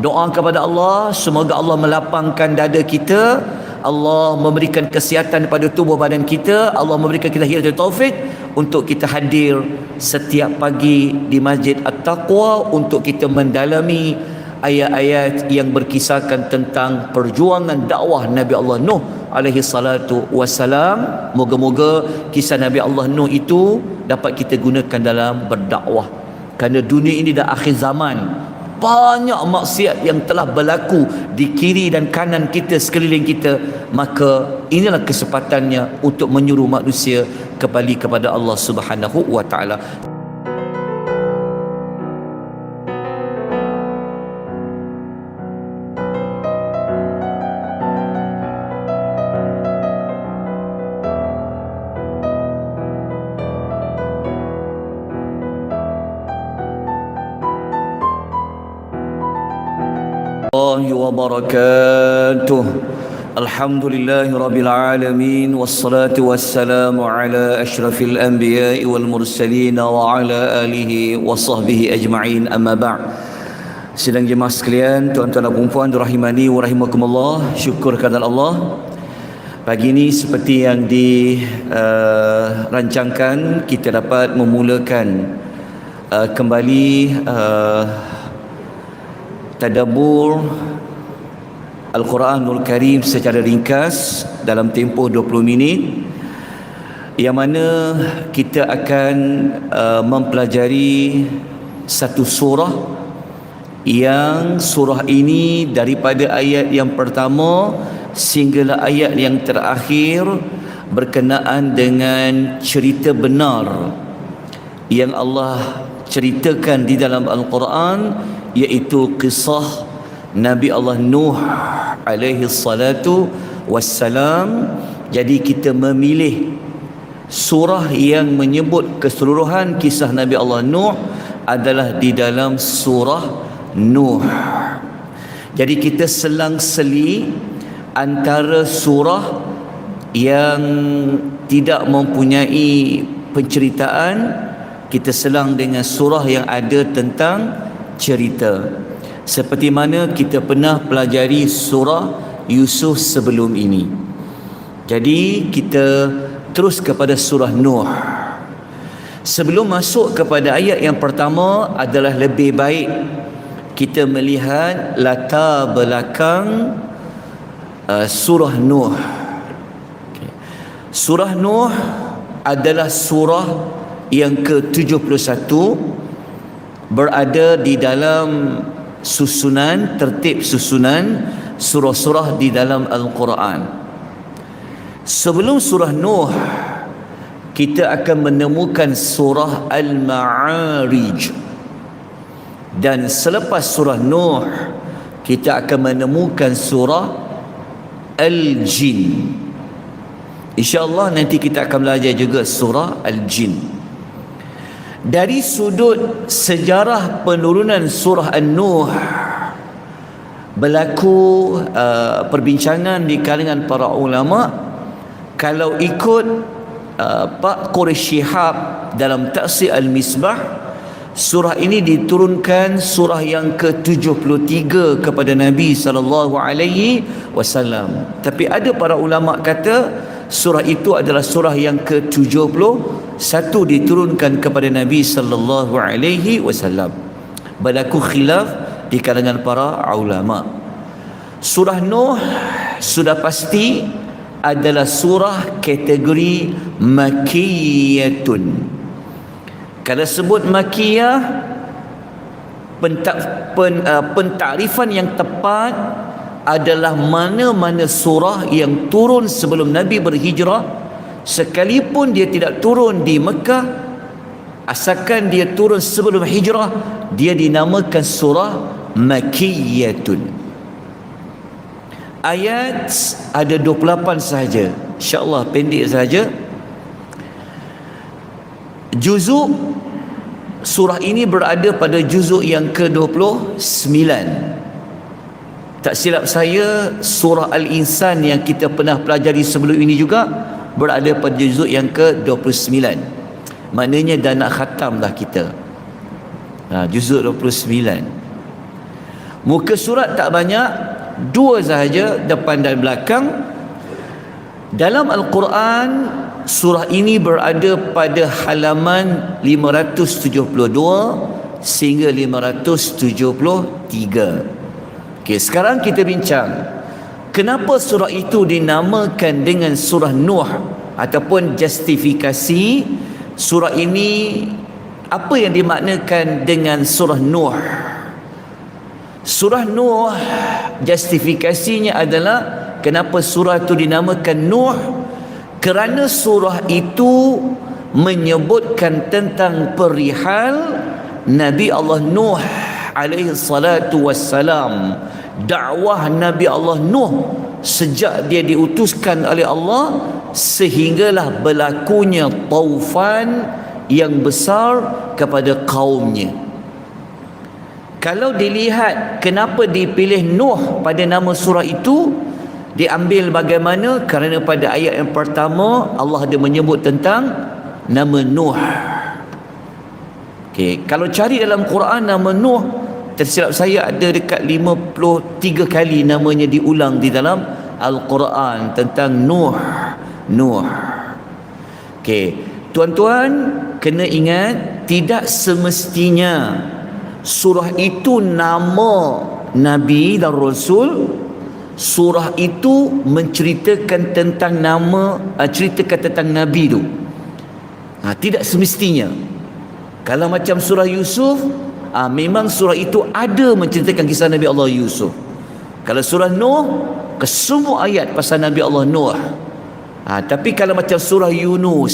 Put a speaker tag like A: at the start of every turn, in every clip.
A: Doa kepada Allah, semoga Allah melapangkan dada kita, Allah memberikan kesihatan pada tubuh badan kita, Allah memberikan kita hidayah taufik untuk kita hadir setiap pagi di Masjid At-Taqwa untuk kita mendalami ayat-ayat yang berkisahkan tentang perjuangan dakwah Nabi Allah Nuh alaihi salatu wassalam. Moga-moga kisah Nabi Allah Nuh itu dapat kita gunakan dalam berdakwah, kerana dunia ini dah akhir zaman. Banyak maksiat yang telah berlaku di kiri dan kanan kita, sekeliling kita. Maka inilah kesempatannya untuk menyuruh manusia kembali kepada Allah Subhanahu wa taala. وبركاته. الحمد لله رب العالمين والصلاة والسلام على أشرف الأنبياء والمرسلين وعلى آله وصحبه أجمعين. أما بعد. Sidang jemaah sekalian, tuan-tuan dan puan-puan rahimani wa rahimakumullah, syukur kepada Allah. Pagi ini seperti yang dirancangkan, kita dapat memulakan kembali tadabbur Al-Quranul Karim secara ringkas dalam tempoh 20 minit, yang mana kita akan mempelajari satu surah, yang surah ini daripada ayat yang pertama sehinggalah ayat yang terakhir berkenaan dengan cerita benar yang Allah ceritakan di dalam Al-Quran, iaitu kisah Nabi Allah Nuh alaihi salatu wassalam. Jadi kita memilih surah yang menyebut keseluruhan kisah Nabi Allah Nuh adalah di dalam surah Nuh. Jadi kita selang-seli antara surah yang tidak mempunyai penceritaan, kita selang dengan surah yang ada tentang cerita. Seperti mana kita pernah pelajari surah Yusuf sebelum ini. Jadi kita terus kepada surah Nuh. Sebelum masuk kepada ayat yang pertama, adalah lebih baik kita melihat latar belakang surah Nuh. Surah Nuh adalah surah yang ke-71, berada di dalam susunan, tertib susunan surah-surah di dalam Al-Quran. Sebelum surah Nuh, kita akan menemukan surah Al-Ma'arij, dan selepas surah Nuh kita akan menemukan surah Al-Jin. InsyaAllah nanti kita akan belajar juga surah Al-Jin. Dari sudut sejarah penurunan surah An-Nuh, berlaku perbincangan di kalangan para ulama. Kalau ikut Pak Quraish Shihab dalam Tafsir Al-Misbah, surah ini diturunkan surah yang ke-73 kepada Nabi SAW. Tapi ada para ulama kata surah itu adalah surah yang ke-71 diturunkan kepada Nabi SAW. Berlaku khilaf di kalangan para ulama. Surah Nuh sudah pasti adalah surah kategori Makkiyatun. Kalau sebut Makkiyah, pentarifan yang tepat adalah mana-mana surah yang turun sebelum Nabi berhijrah, sekalipun dia tidak turun di Mekah, asalkan dia turun sebelum hijrah, dia dinamakan surah Makkiyatun. Ayat ada 28 sahaja, insya-Allah pendek sahaja. Juzuk surah ini berada pada juzuk yang ke-29. Tak silap saya, surah Al-Insan yang kita pernah pelajari sebelum ini juga berada pada juzuk yang ke-29. Maknanya dah nak khatam dah kita. Juzuk 29. Muka surat tak banyak, 2 sahaja, depan dan belakang. Dalam Al-Quran, surah ini berada pada halaman 572 sehingga 573. Okey, sekarang kita bincang kenapa surah itu dinamakan dengan surah Nuh, ataupun justifikasi surah ini, apa yang dimaknakan dengan surah Nuh. Surah Nuh, justifikasinya adalah kenapa surah itu dinamakan Nuh, kerana surah itu menyebutkan tentang perihal Nabi Allah Nuh alaihi salatu wassalam, dakwah Nabi Allah Nuh sejak dia diutuskan oleh Allah sehinggalah berlakunya taufan yang besar kepada kaumnya. Kalau dilihat kenapa dipilih Nuh pada nama surah itu, diambil bagaimana? Kerana pada ayat yang pertama Allah ada menyebut tentang nama Nuh. Okey, kalau cari dalam Quran nama Nuh, tersilap saya ada dekat 53 kali namanya diulang di dalam Al-Quran tentang Nuh. Nuh. Okey, tuan-tuan kena ingat, tidak semestinya surah itu nama Nabi dan Rasul. Surah itu menceritakan tentang nama, ceritakan tentang Nabi tu. Tidak semestinya. Kalau macam surah Yusuf, memang surah itu ada menceritakan kisah Nabi Allah Yusuf. Kalau surah Nuh, kesemua ayat pasal Nabi Allah Nuh. Tapi kalau macam surah Yunus,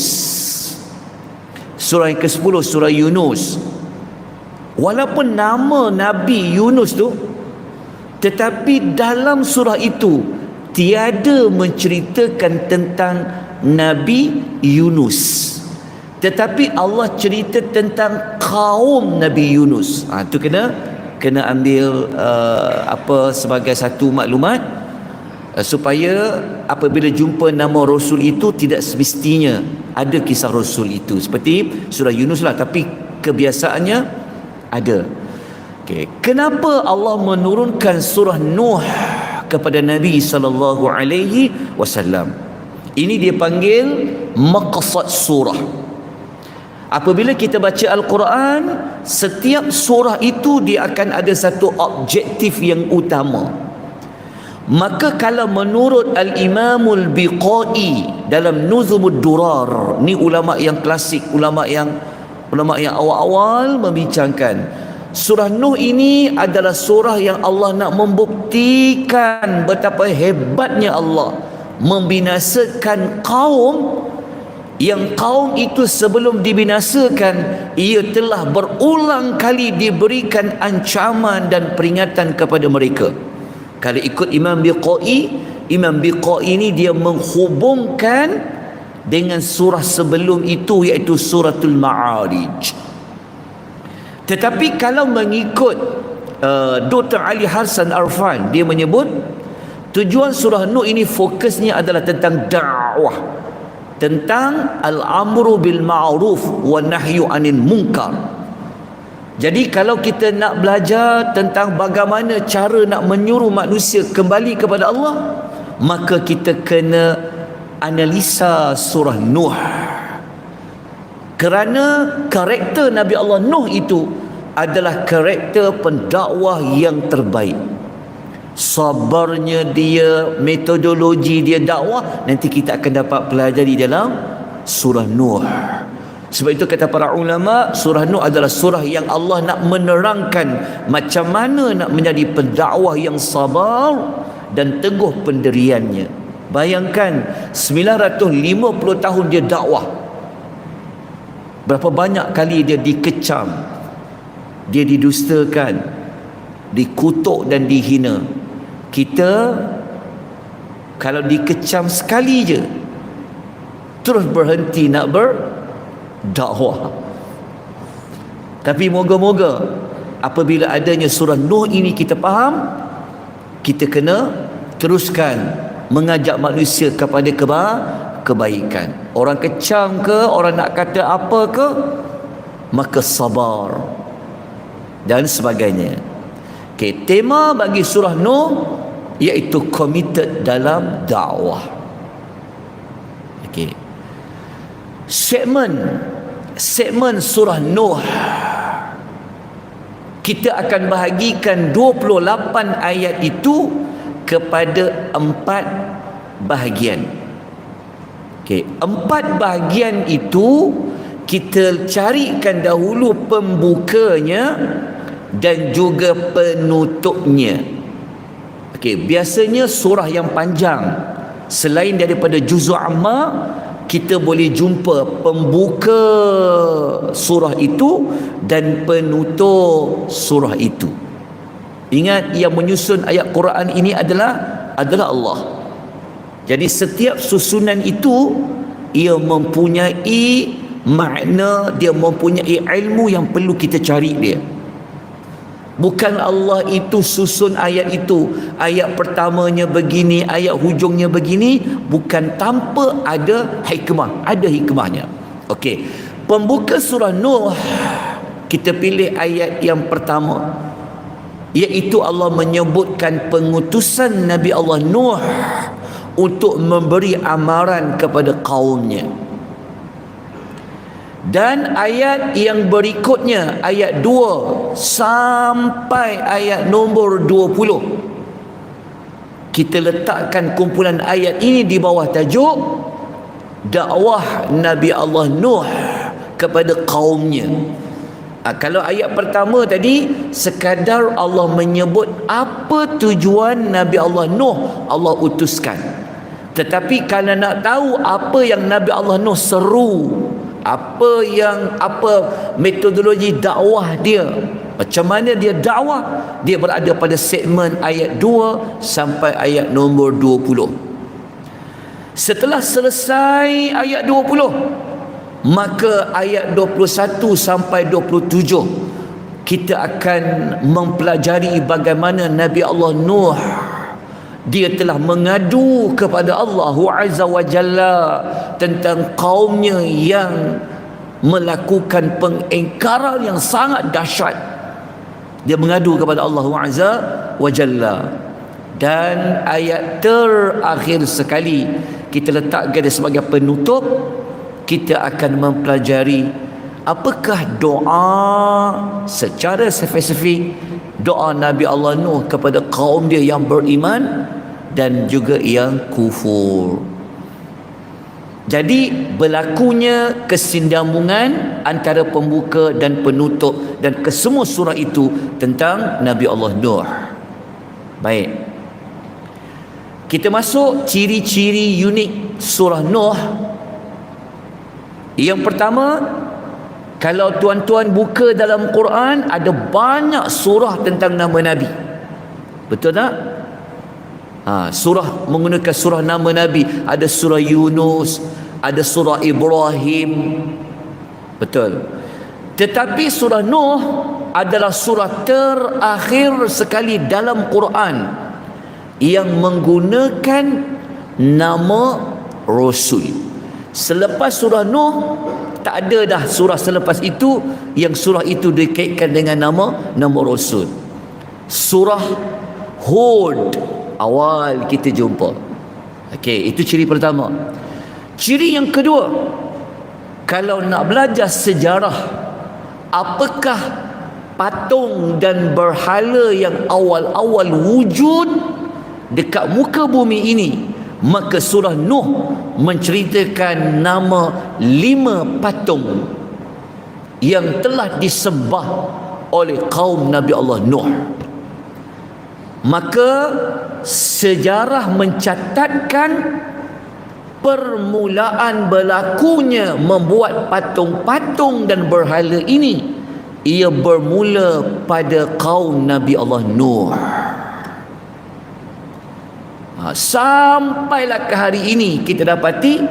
A: surah yang ke-10, surah Yunus, walaupun nama Nabi Yunus tu, tetapi dalam surah itu tiada menceritakan tentang Nabi Yunus, tetapi Allah cerita tentang kaum Nabi Yunus. Itu kena ambil sebagai satu maklumat, supaya apabila jumpa nama Rasul itu tidak semestinya ada kisah Rasul itu. Seperti surah Yunus lah, tapi kebiasaannya ada. Okay. Kenapa Allah menurunkan surah Nuh kepada Nabi sallallahu alaihi wasallam? Ini dia panggil maqsad surah. Apabila kita baca Al-Quran, setiap surah itu dia akan ada satu objektif yang utama. Maka kalau menurut Al-Imamul Biqai dalam Nuzumud Durar, ni ulama yang klasik, ulama yang awal-awal membincangkan surah Nuh ini adalah surah yang Allah nak membuktikan betapa hebatnya Allah membinasakan kaum yang kaum itu sebelum dibinasakan ia telah berulang kali diberikan ancaman dan peringatan kepada mereka. Kalau ikut Imam Biqai ini dia menghubungkan dengan surah sebelum itu, iaitu suratul Ma'arij. Tetapi kalau mengikut Dr. Ali Hasan Arfan, dia menyebut tujuan surah Nuh ini fokusnya adalah tentang dakwah, tentang al-amru bil ma'ruf wa nahyu anil munkar. Jadi kalau kita nak belajar tentang bagaimana cara nak menyuruh manusia kembali kepada Allah, maka kita kena analisa surah Nuh. Kerana karakter Nabi Allah Nuh itu adalah karakter pendakwah yang terbaik. Sabarnya dia, metodologi dia dakwah, nanti kita akan dapat pelajari dalam surah Nuh. Sebab itu kata para ulama, surah Nuh adalah surah yang Allah nak menerangkan macam mana nak menjadi pendakwah yang sabar dan teguh pendiriannya. Bayangkan 950 tahun dia dakwah, berapa banyak kali dia dikecam, dia didustakan, dikutuk dan dihina. Kita kalau dikecam sekali je terus berhenti nak berdakwah. Tapi moga-moga apabila adanya surah Nuh ini kita faham, kita kena teruskan mengajak manusia kepada kebaikan. Orang kecam ke, orang nak kata apa ke, maka sabar dan sebagainya. Okey, tema bagi surah Nuh iaitu committed dalam dakwah. Okey. Segmen surah Nuh kita akan bahagikan 28 ayat itu kepada 4 bahagian. Okey, 4 bahagian itu kita carikan dahulu pembukanya dan juga penutupnya. Okey, biasanya surah yang panjang selain daripada juzul amma, kita boleh jumpa pembuka surah itu dan penutup surah itu. Ingat, yang menyusun ayat Quran ini adalah Allah. Jadi setiap susunan itu ia mempunyai makna, dia mempunyai ilmu yang perlu kita cari dia. Bukan Allah itu susun ayat itu, ayat pertamanya begini, ayat hujungnya begini, bukan tanpa ada hikmah, ada hikmahnya. Okey, pembuka surah Nuh kita pilih ayat yang pertama, iaitu Allah menyebutkan pengutusan Nabi Allah Nuh untuk memberi amaran kepada kaumnya. Dan ayat yang berikutnya, ayat 2 sampai ayat nombor 20, kita letakkan kumpulan ayat ini di bawah tajuk dakwah Nabi Allah Nuh kepada kaumnya. Kalau ayat pertama tadi sekadar Allah menyebut apa tujuan Nabi Allah Nuh Allah utuskan. Tetapi kalau nak tahu apa yang Nabi Allah Nuh seru, apa metodologi dakwah dia, macam mana dia dakwah, dia berada pada segmen ayat 2 sampai ayat nombor 20. Setelah selesai ayat 20, maka ayat 21 sampai 27 kita akan mempelajari bagaimana Nabi Allah Nuh dia telah mengadu kepada Allah Azza wa Jalla tentang kaumnya yang melakukan pengingkaran yang sangat dahsyat. Dia mengadu kepada Allah Azza wa Jalla. Dan ayat terakhir sekali kita letakkan sebagai penutup, kita akan mempelajari apakah doa secara spesifik, doa Nabi Allah Nuh kepada kaum dia yang beriman dan juga yang kufur. Jadi berlakunya kesinambungan antara pembuka dan penutup dan kesemua surah itu tentang Nabi Allah Nuh. Baik, kita masuk ciri-ciri unik surah Nuh. Yang pertama, kalau tuan-tuan buka dalam Quran, ada banyak surah tentang nama Nabi. Betul tak? Surah menggunakan surah nama Nabi. Ada surah Yunus, ada surah Ibrahim. Betul. Tetapi surah Nuh adalah surah terakhir sekali dalam Quran yang menggunakan nama Rasul. Selepas surah Nuh, tak ada dah surah selepas itu yang surah itu dikaitkan dengan nama Rasul. Surah Hud awal kita jumpa. Okey, itu ciri pertama. Ciri yang kedua, kalau nak belajar sejarah apakah patung dan berhala yang awal-awal wujud dekat muka bumi ini, maka surah Nuh menceritakan nama 5 patung yang telah disembah oleh kaum Nabi Allah Nuh. Maka sejarah mencatatkan permulaan berlakunya membuat patung-patung dan berhala ini, ia bermula pada kaum Nabi Allah Nuh. Sampailah ke hari ini kita dapati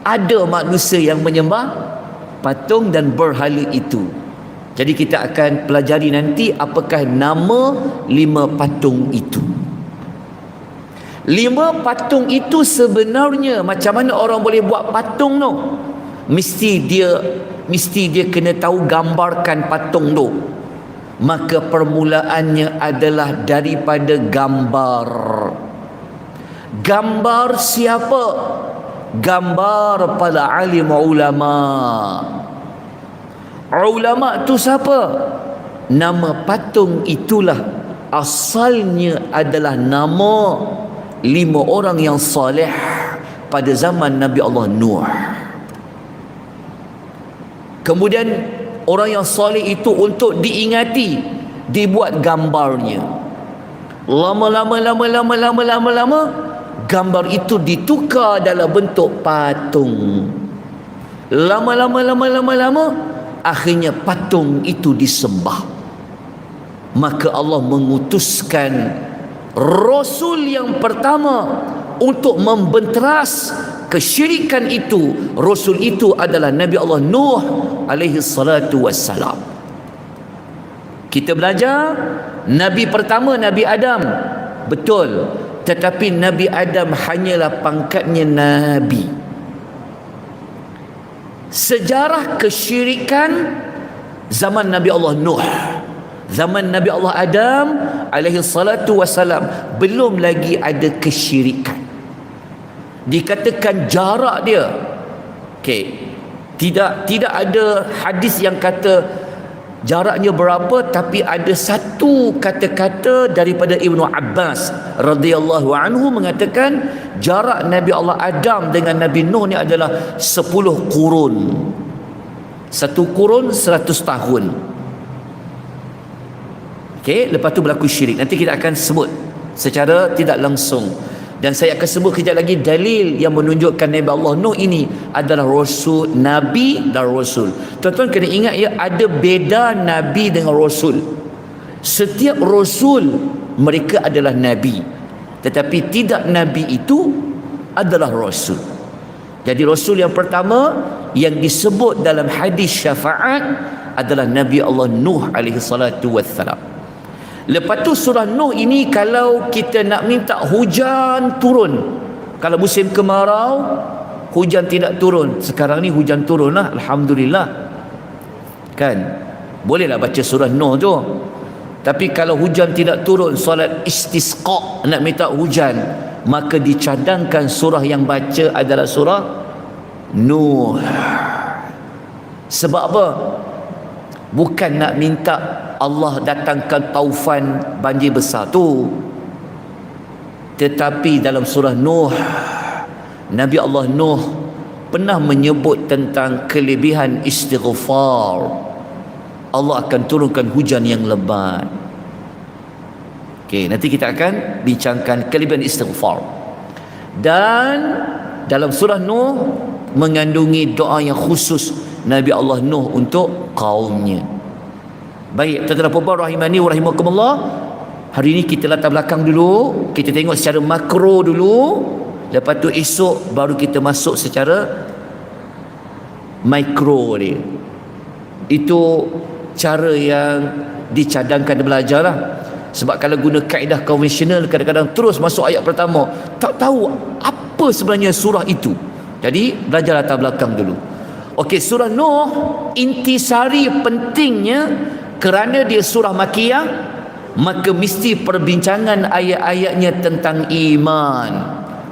A: ada manusia yang menyembah patung dan berhala itu. Jadi kita akan pelajari nanti apakah nama 5 patung itu. 5 patung itu sebenarnya macam mana orang boleh buat patung tu? Mesti dia kena tahu gambarkan patung tu. maka permulaannya adalah daripada gambar. Gambar siapa? Gambar para alim ulama. Ulama tu siapa? Nama patung itulah asalnya adalah nama 5 orang yang soleh pada zaman Nabi Allah Nuh. Kemudian orang yang soleh itu untuk diingati, dibuat gambarnya. Lama-lama gambar itu ditukar dalam bentuk patung. Lama-lama akhirnya patung itu disembah. Maka Allah mengutuskan Rasul yang pertama untuk membenteras kesyirikan itu. Rasul itu adalah Nabi Allah Nuh alaihi salatu wassalam. Kita belajar Nabi pertama Nabi Adam, betul, tetapi Nabi Adam hanyalah pangkatnya Nabi. Sejarah kesyirikan zaman Nabi Allah Nuh, zaman Nabi Allah Adam alaihi salatu wassalam, belum lagi ada kesyirikan. Dikatakan jarak dia, tidak ada hadis yang kata jaraknya berapa, tapi ada satu kata-kata daripada Ibnu Abbas radhiyallahu anhu mengatakan jarak Nabi Allah Adam dengan Nabi Nuh ni adalah 10 kurun. Satu kurun 100 tahun. Lepas tu berlaku syirik. Nanti kita akan sebut secara tidak langsung, dan saya akan sebut kejap lagi dalil yang menunjukkan Nabi Allah Nuh ini adalah Rasul, Nabi dan Rasul. Tuan-tuan kena ingat ya, ada beza Nabi dengan Rasul. Setiap Rasul mereka adalah Nabi, tetapi tidak Nabi itu adalah Rasul. Jadi Rasul yang pertama yang disebut dalam hadis syafaat adalah Nabi Allah Nuh alaihi salatu wassalam. Lepas tu surah Nuh ini kalau kita nak minta hujan turun, kalau musim kemarau hujan tidak turun, sekarang ni hujan turun lah, alhamdulillah kan, bolehlah baca surah Nuh tu. Tapi kalau hujan tidak turun, solat istisqa, nak minta hujan, maka dicadangkan surah yang baca adalah surah Nuh. Sebab apa? Bukan nak minta Allah datangkan taufan banjir besar tu, tetapi dalam surah Nuh, Nabi Allah Nuh pernah menyebut tentang kelebihan istighfar. Allah akan turunkan hujan yang lebat. Nanti kita akan bincangkan kelebihan istighfar. Dan dalam surah Nuh mengandungi doa yang khusus Nabi Allah Nuh untuk kaumnya. Baik, tuan-tuan dan puan-puan rahimani wa rahimakumullah, hari ini kita latar belakang dulu, kita tengok secara makro dulu, lepas tu esok baru kita masuk secara mikro dia. Itu cara yang dicadangkan dan belajar lah. Sebab kalau guna kaedah konvensional, kadang-kadang terus masuk ayat pertama, tak tahu apa sebenarnya surah itu. Jadi belajar latar belakang dulu. Surah Nuh, intisari pentingnya kerana dia surah Makkiyah, maka mesti perbincangan ayat-ayatnya tentang iman.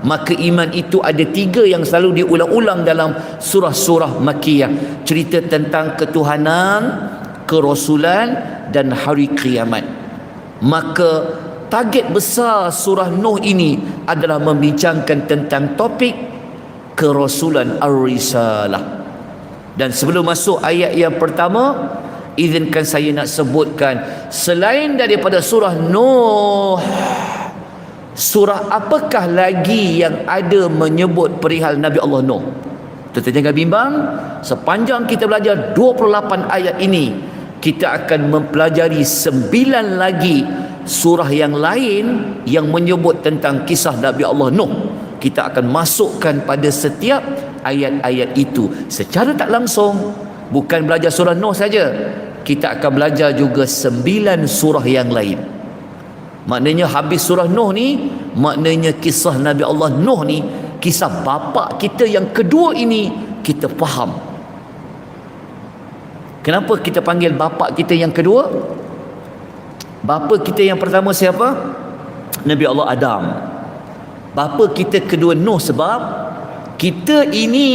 A: Maka iman itu ada 3 yang selalu diulang-ulang dalam surah-surah Makkiyah. Cerita tentang ketuhanan, kerasulan dan hari kiamat. Maka target besar surah Nuh ini adalah membincangkan tentang topik kerasulan ar-risalah. Dan sebelum masuk ayat yang pertama, izinkan saya nak sebutkan, selain daripada surah Nuh, surah apakah lagi yang ada menyebut perihal Nabi Allah Nuh? Tuan-tuan jangan bimbang, sepanjang kita belajar 28 ayat ini, kita akan mempelajari 9 lagi surah yang lain yang menyebut tentang kisah Nabi Allah Nuh. Kita akan masukkan pada setiap ayat-ayat itu secara tak langsung. Bukan belajar surah Nuh saja, kita akan belajar juga 9 surah yang lain. Maknanya habis surah Nuh ni, maknanya kisah Nabi Allah Nuh ni, kisah bapa kita yang kedua ini, kita faham. Kenapa kita panggil bapa kita yang kedua? Bapa kita yang pertama siapa? Nabi Allah Adam. Bapa kita kedua Nuh, sebab kita ini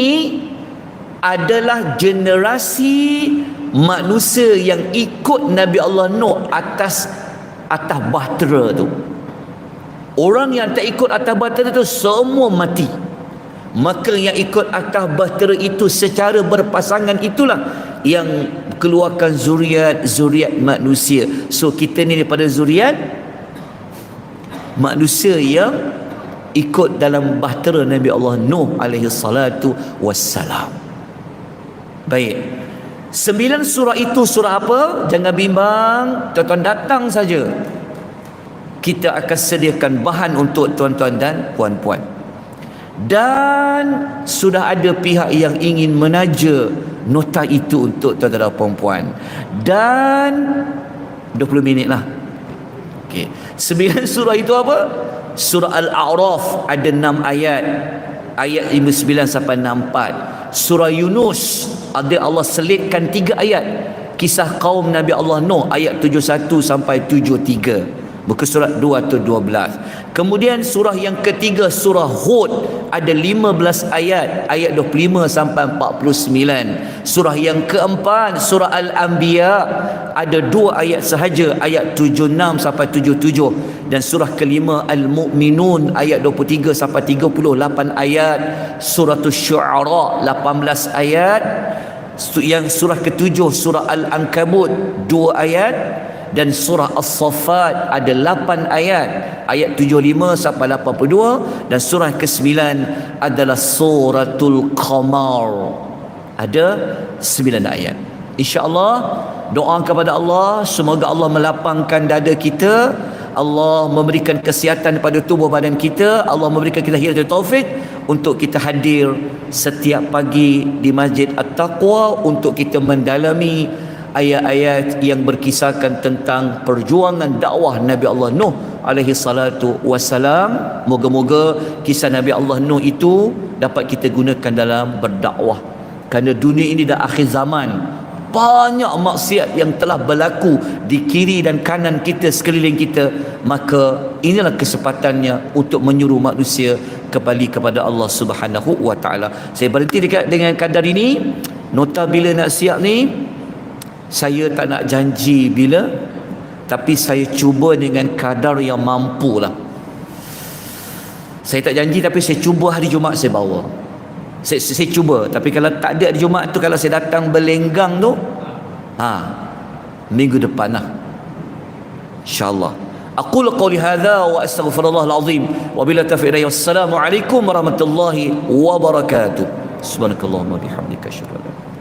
A: adalah generasi manusia yang ikut Nabi Allah Nuh atas bahtera tu. Orang yang tak ikut atas bahtera tu semua mati. Maka yang ikut atas bahtera itu secara berpasangan itulah yang keluarkan zuriat manusia. So kita ni daripada zuriat manusia yang ikut dalam bahtera Nabi Allah Nuh alaihi salatu wassalam. Baik, 9 surah itu surah apa? Jangan bimbang, tuan-tuan datang saja. Kita akan sediakan bahan untuk tuan-tuan dan puan-puan. Dan sudah ada pihak yang ingin menaja nota itu untuk tuan-tuan dan puan-puan. Dan 20 minit lah. Okay. 9 surah itu apa? Surah Al-A'raf ada 6 ayat. Ayat 59 sampai 64. Surah Yunus ada Allah selitkan 3 ayat. Kisah kaum Nabi Allah Nuh ayat 71 sampai 73. Buku surat 2 atau 12. Kemudian surah yang ketiga surah Hud ada 15 ayat, ayat 25 sampai 49. Surah yang keempat surah Al-Anbiya ada 2 ayat sahaja, ayat 76 sampai 77. Dan surah kelima Al-Mu'minun ayat 23 sampai 38 ayat. Surah Syu'ara 18 ayat. Yang surah ketujuh surah Al-Ankabut 2 ayat. Dan surah As-Saffat ada 8 ayat, ayat 75 sampai 82. Dan surah ke-9 adalah suratul Qamar, ada 9 ayat. InsyaAllah doa kepada Allah, semoga Allah melapangkan dada kita, Allah memberikan kesihatan pada tubuh badan kita, Allah memberikan kita hidayah taufik untuk kita hadir setiap pagi di Masjid At-Taqwa untuk kita mendalami ayat-ayat yang berkisahkan tentang perjuangan dakwah Nabi Allah Nuh alaihi salatu wassalam. Moga-moga kisah Nabi Allah Nuh itu dapat kita gunakan dalam berdakwah. Kerana dunia ini dah akhir zaman. Banyak maksiat yang telah berlaku di kiri dan kanan kita, sekeliling kita. Maka inilah kesempatannya untuk menyuruh manusia kembali kepada Allah Subhanahu wa taala. Saya berhenti dengan kadar ini. Nota bila nak siap ni, saya tak nak janji bila, tapi saya cuba dengan kadar yang mampu lah. Saya tak janji, tapi saya cuba hari Jumaat saya bawa. Saya cuba. Tapi kalau tak ada hari Jumaat tu, kalau saya datang berlenggang tu, minggu depan lah, InsyaAllah. Aqul qawli hadha wa astaghfirullah al-azim wa bila taufiq. Wassalamualaikum warahmatullahi wabarakatuh. Subhanakallahumma bihamdika asyhadu an la ilaha illa anta